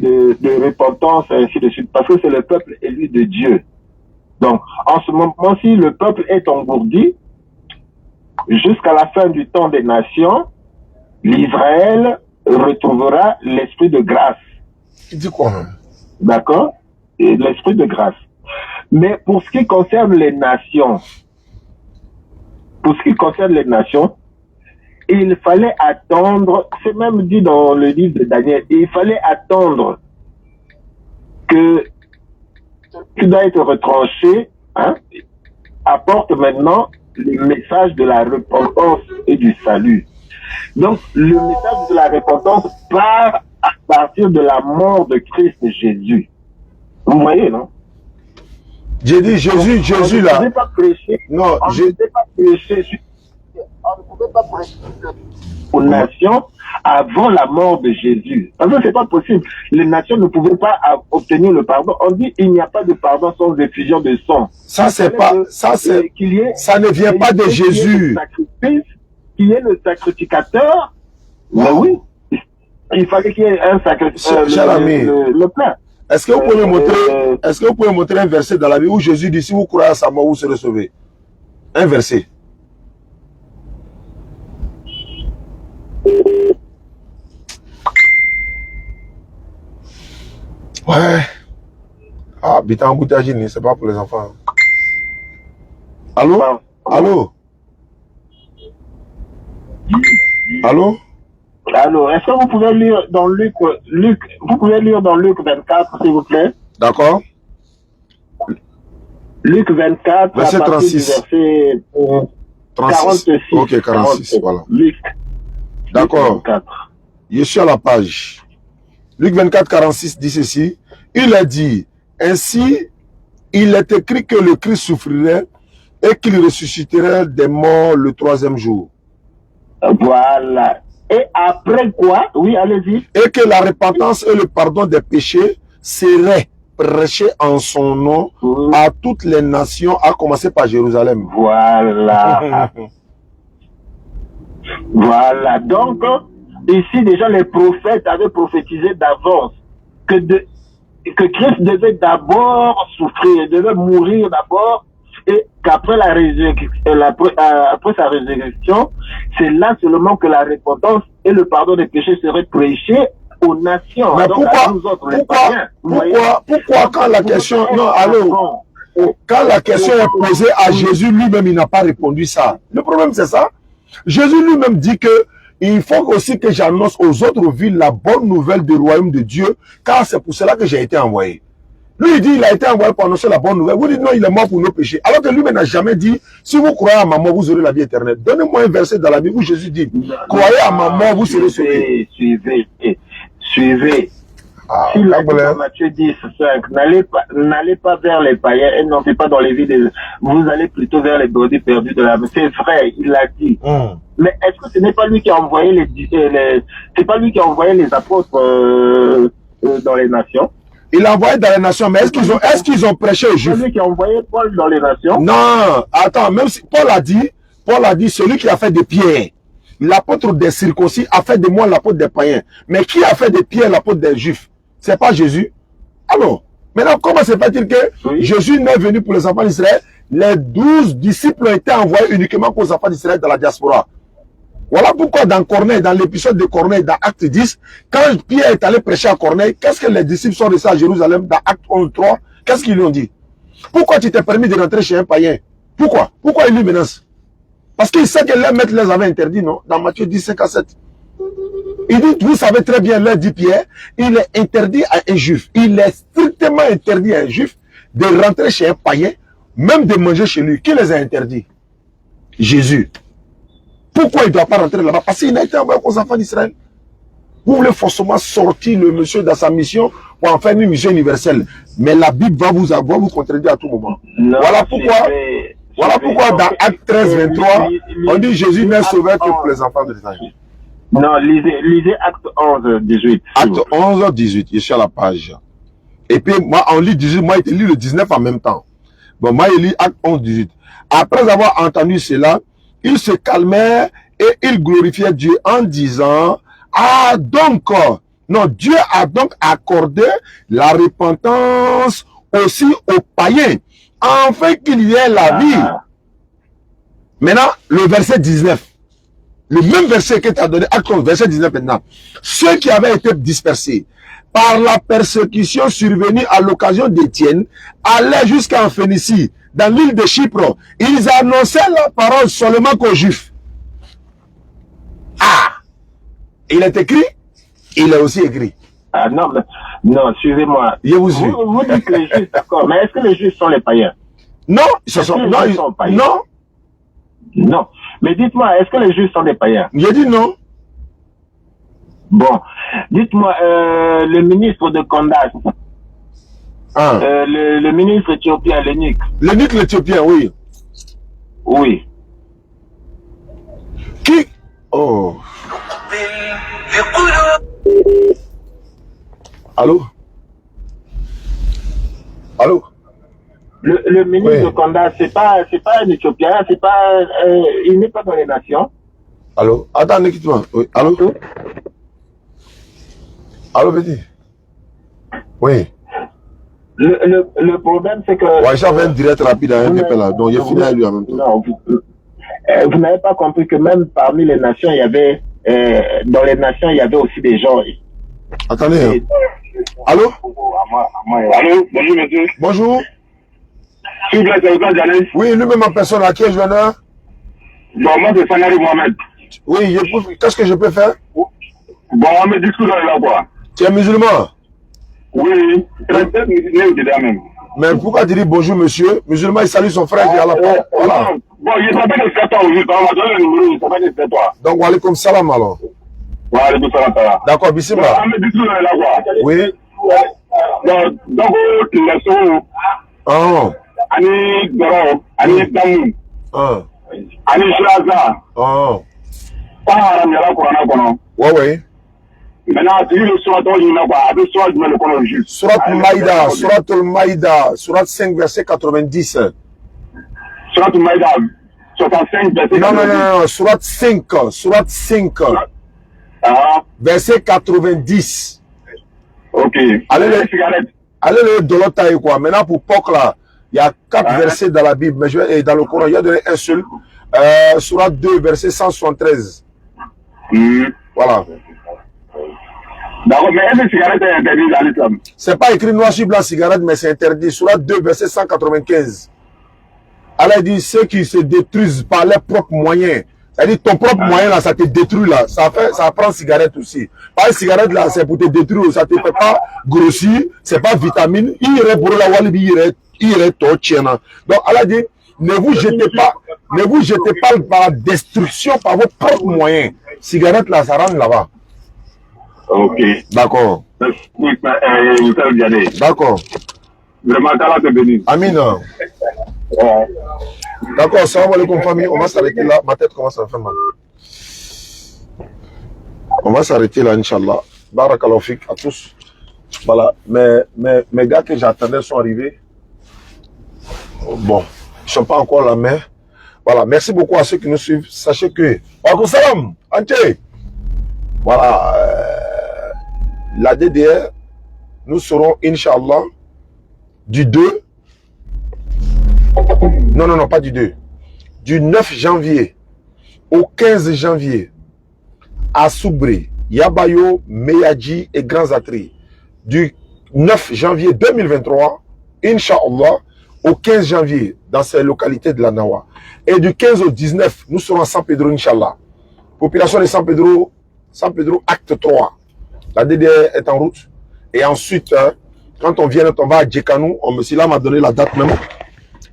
repentance, ainsi de suite, parce que c'est le peuple élu de Dieu. Donc, en ce moment-ci, le peuple est engourdi. Jusqu'à la fin du temps des nations, l'Israël retrouvera l'esprit de grâce. Il dit quoi? D'accord? Et l'esprit de grâce. Mais pour ce qui concerne les nations, il fallait attendre, c'est même dit dans le livre de Daniel, il fallait attendre que tu dois être retranché, hein, apporte maintenant le message de la repentance et du salut. Donc, le message de la repentance part à partir de la mort de Christ Jésus. Vous voyez, non? J'ai dit Jésus là. On ne pouvait pas prêcher. Non, on ne pouvait pas prêcher aux nations avant la mort de Jésus. Parce que c'est pas possible. Les nations ne pouvaient pas obtenir le pardon. On dit il n'y a pas de pardon sans effusion de sang. Ça c'est pas, ça c'est, ça ne vient pas de Jésus. Qu'il y ait le sacrificateur. Mais oui, il fallait qu'il y ait un sacrificateur. Le plein. Est-ce que vous pouvez montrer un verset dans la Bible où Jésus dit si vous croyez à sa mort, vous serez sauvés? Un verset. Bitan Boutagini, c'est pas pour les enfants. Allô? Allô? Allô? Allô, est-ce que vous pouvez lire dans Luc, vous pouvez lire dans Luc 24, s'il vous plaît? D'accord. Luc 24, verset 36. Verset 36. 46. Ok, 46, 47. Voilà. Luc. D'accord. Je suis à la page. Luc 24, 46 dit ceci. Il a dit, ainsi, il est écrit que le Christ souffrirait et qu'il ressusciterait des morts le 3e jour. Voilà. Et après quoi? Oui, allez-y. Et que la repentance et le pardon des péchés seraient prêchés en son nom à toutes les nations, à commencer par Jérusalem. Voilà. Voilà. Donc, ici, déjà, les prophètes avaient prophétisé d'avance que Christ devait d'abord souffrir, devait mourir d'abord, et qu'après la résurrection, après sa résurrection, c'est là seulement que la repentance et le pardon des péchés seraient prêchés aux nations. Mais donc pourquoi quand la question... Non, allô, quand la question est posée à Jésus lui-même, il n'a pas répondu ça. Le problème, c'est ça. Jésus lui-même dit que il faut aussi que j'annonce aux autres villes la bonne nouvelle du royaume de Dieu, car c'est pour cela que j'ai été envoyé. Lui, il dit, il a été envoyé pour annoncer la bonne nouvelle. Vous dites, non, il est mort pour nos péchés. Alors que lui-même n'a jamais dit, si vous croyez à ma mort, vous aurez la vie éternelle. Donnez-moi un verset dans la Bible où Jésus dit, croyez à ma mort, vous serez sauvés. Suivez. Si la Matthieu 10, 5, n'allez pas vers les païens et n'entrez pas dans les villes, vous allez plutôt vers les brebis perdues de la... C'est vrai, il l'a dit. Mais est-ce que ce n'est pas lui qui a envoyé c'est pas lui qui a envoyé les apôtres dans les nations? Il a envoyé dans les nations, mais est-ce qu'ils ont prêché aux Juifs? C'est lui qui a envoyé Paul dans les nations? Non, attends, même si Paul a dit, celui qui a fait des pierres, l'apôtre des circoncis a fait de moi l'apôtre des païens. Mais qui a fait des pierres l'apôtre des Juifs? C'est pas Jésus. Alors, maintenant, comment se fait-il que Jésus n'est venu pour les enfants d'Israël? Les 12 disciples ont été envoyés uniquement pour les enfants d'Israël dans la diaspora. Voilà pourquoi dans Corneille, dans l'épisode de Corneille, dans Acte 10, quand Pierre est allé prêcher à Corneille, qu'est-ce que les disciples sont restés à Jérusalem dans Acte 11, 3? Qu'est-ce qu'ils lui ont dit? Pourquoi tu t'es permis de rentrer chez un païen? Pourquoi? Pourquoi il lui menace? Parce qu'il sait que les maîtres les avaient interdits, non? Dans Matthieu 10, 5 à 7. Il dit, vous savez très bien, leur dit Pierre, il est interdit à un juif. Il est strictement interdit à un juif de rentrer chez un païen, même de manger chez lui. Qui les a interdits? Jésus. Pourquoi il ne doit pas rentrer là-bas? Parce qu'il n'a été envoyé aux enfants d'Israël. Vous voulez forcément sortir le monsieur dans sa mission pour en faire une mission universelle. Mais la Bible va vous contredire à tout moment. Non, voilà pourquoi dans Acte 13, 23, on dit Jésus n'est sauvé que pour les enfants d'Israël. Non, lisez Acte 11, 18. Acte 11, 18, je suis à la page. Et puis, moi, on lit 18, moi, je lis le 19 en même temps. Bon, moi, je lis Acte 11, 18. Après avoir entendu cela, il se calmait et il glorifiait Dieu en disant, ah, donc, non, Dieu a donc accordé la repentance aussi aux païens, afin qu'il y ait la vie. Maintenant, le verset 19. Le même verset que tu as donné, Acte 11, verset 19 maintenant. Ceux qui avaient été dispersés par la persécution survenue à l'occasion d'Étienne allaient jusqu'en Phénicie, dans l'île de Chypre. Ils annonçaient la parole seulement qu'aux Juifs. Ah! Il est écrit, il est aussi écrit. Ah non, non, suivez-moi. Vous dites que les Juifs, d'accord, mais est-ce que les Juifs sont les païens? Non, ils sont païens. Non. Non. Mais dites-moi, est-ce que les Juifs sont des païens? J'ai dit non. Bon, dites-moi, le ministre de Candace, le ministre éthiopien, l'eunuque. L'eunuque l'éthiopien, oui. Oui. Qui? Oh. Allô? Allô? Le ministre de Candace, c'est pas un Éthiopien, il n'est pas dans les nations. Allô? Attends, quitte-moi. Oui. Allô? Allô, petit? Oui. Le problème, c'est que... Ouais, j'avais un direct rapide à un peu là, donc j'ai fini à lui en même temps. Non, vous n'avez pas compris que même parmi les nations, il y avait... dans les nations, il y avait aussi des gens... Attendez. Allô? Allô, bonjour monsieur. Bonjour. S'il vous plaît, c'est Oussama Diané. Oui, lui-même en personne, à qui ai-je l'honneur? Bon, moi c'est Sanari Mohamed. Oui, qu'est-ce que je peux faire? Bon, on me discute là quoi. Tu es musulman? Oui, 37 musulmans déjà même. Mais pourquoi tu dis bonjour monsieur? Musulman, il salue son frère qui est à la porte. Voilà. Bon, il s'appelle de 7 ans aujourd'hui, on m'a donné le numéro, il s'appelle de 7 ans. Donc, wa alaykoum salam alors. Wa alaykoum salam. D'accord, bismillah. On me discute là quoi. Oui. Donc, les sons, Ah. Ani Goro, Ani Damu, Ah. Ani Shiraza, Ah. pas Haram Yala Korana Kono. Ouais, ouais. Maintenant, tu le soir, il n'a pas, avec soir, je me le connais juste. Suratul Maïda, surat 5, verset 90. Suratul Maïda, 65, verset 90. Non, surat 5, Ah, verset 90. ok. Allez, les cigarettes. Allez le de l'autre taille quoi. Maintenant pour Pâques là, il y a 4 versets dans la Bible, mais et dans le Coran, il y a donné un seul. Surat 2, verset 173. Voilà. D'accord, mais est-ce que cigarette est interdite dans l'islam? C'est pas écrit noir sur blanc cigarette, mais c'est interdit. Surat 2, verset 195. Allah dit ceux qui se détruisent par leurs propres moyens. C'est-à-dire ton propre moyen là, ça te détruit là. Ça prend cigarette aussi. Pas une cigarette là, c'est pour te détruire. Ça te fait pas grossir, c'est pas vitamine. Il irait pour la walibi, il irait ton chien. Donc Allah dit, ne vous jetez pas par la destruction par vos propres moyens. Cigarette là, ça rentre là-bas. Ok. D'accord. D'accord. Vraiment, Allah te bénisse. Amin. D'accord, salam alaikum famille, on va s'arrêter là, ma tête commence à faire mal. On va s'arrêter là, Inch'Allah. Barakallahu fik à tous. Voilà, mes gars que j'attendais sont arrivés. Bon, ils ne sont pas encore là, mais voilà, merci beaucoup à ceux qui nous suivent. Sachez que, alaikum salam, Anté. Voilà, la DDR, nous serons, Inch'Allah, du 2. Non, pas du 2. Du 9 janvier au 15 janvier à Soubré, Yabayo, Meyadji et Grand Zatri. Du 9 janvier 2023, Inch'Allah, au 15 janvier dans ces localités de la Nawa. Et du 15 au 19, nous serons à San Pedro, Inch'Allah. Population de San Pedro, acte 3. La DDR est en route. Et ensuite, quand on vient, on va à Djekanou. Là m'a donné la date même.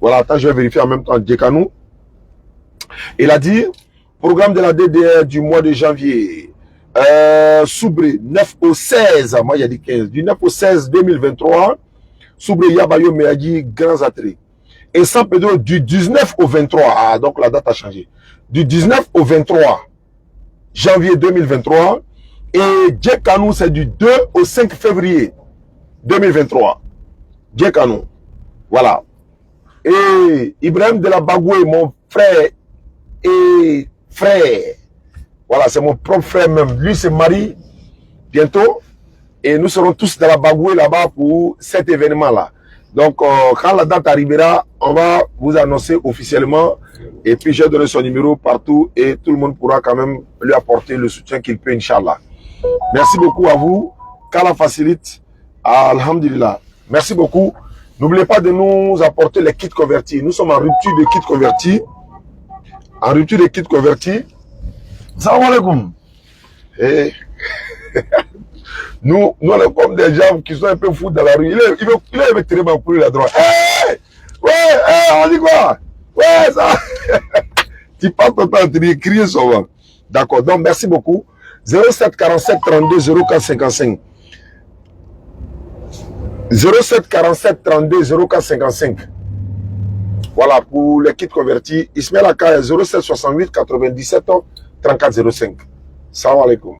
Voilà, attends, je vais vérifier en même temps. Djekanou. Il a dit, programme de la DDR du mois de janvier. Soubré, 9 au 16. Moi, il a dit 15. Du 9 au 16 2023. Soubré, Yabayo, Meyadji, Grand Zatri. Et San Pedro, du 19 au 23. Ah, donc la date a changé. Du 19 au 23 janvier 2023. Et Djekanou, c'est du 2 au 5 février 2023. Djekanou. Voilà. Et Ibrahim de la Bagoué, mon frère et frère. Voilà, c'est mon propre frère même. Lui se marie bientôt. Et nous serons tous dans la Bagoué là-bas pour cet événement-là. Donc, quand la date arrivera, on va vous annoncer officiellement. Et puis, j'ai donné son numéro partout. Et tout le monde pourra quand même lui apporter le soutien qu'il peut, Inch'Allah. Merci beaucoup à vous. Qu'Allah facilite. Alhamdulillah. Merci beaucoup. N'oubliez pas de nous apporter les kits convertis. Nous sommes en rupture de kits convertis. En rupture de kits convertis. Salam alaikum. Et nous, on est comme des gens qui sont un peu fous dans la rue. Il veut tirer ma couille là droite. Hey! Ouais, on dit quoi? Ouais, ça. Tu passes ton temps à crier souvent. D'accord. Donc, merci beaucoup. 07 47 32 04 55. 07 47 32 04 55. Voilà, pour les kits convertis. Ismaël Aka 07 68 97 34 05. Salam alaikum.